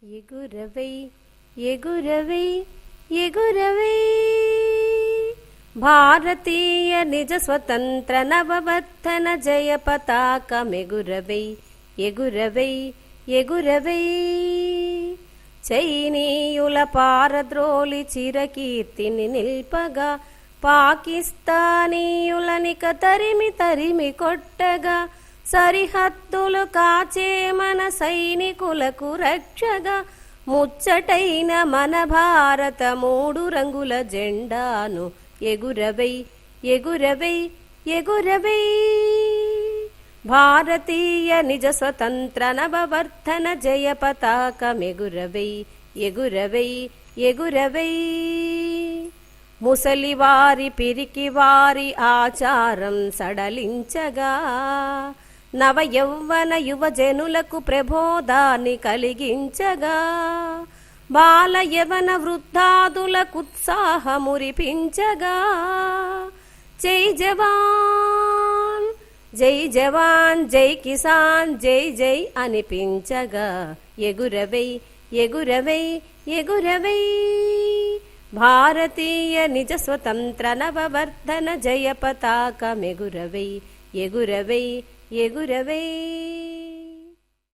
ఎగురవై ఎగురవై ఎగురవై భారతీయ నిజ స్వతంత్ర నవవర్ధన జయ పతాకమెగురవై ఎగురవై ఎగురవై చైనీయుల పారద్రోలి చిరకీర్తిని నిల్పగా పాకిస్తానీయులనిక తరిమి తరిమి కొట్టగా సరిహద్దులు కాచే మన సైనికులకు రక్షగా ముచ్చటైన మన భారత మూడు రంగుల జెండాను ఎగురవై ఎగురవై ఎగురవై భారతీయ నిజ స్వతంత్ర నవవర్ధన జయ పతాకమెగురవై ఎగురవై ఎగురవై ముసలివారి పిరికివారి ఆచారం సడలించగా నవ యౌవన యువజనులకు ప్రబోధాన్ని కలిగించగా బాల యవన వృద్ధాదులకు ఉత్సాహమురిపించగా జై జవాన్ జై జవాన్ జై కిసాన్ జై జై అనిపించగా ఎగురవై ఎగురవై ఎగురవై భారతీయ నిజ స్వతంత్ర నవవర్ధన జయ పతాకమెగురవై ఎగురవై ఎగురవై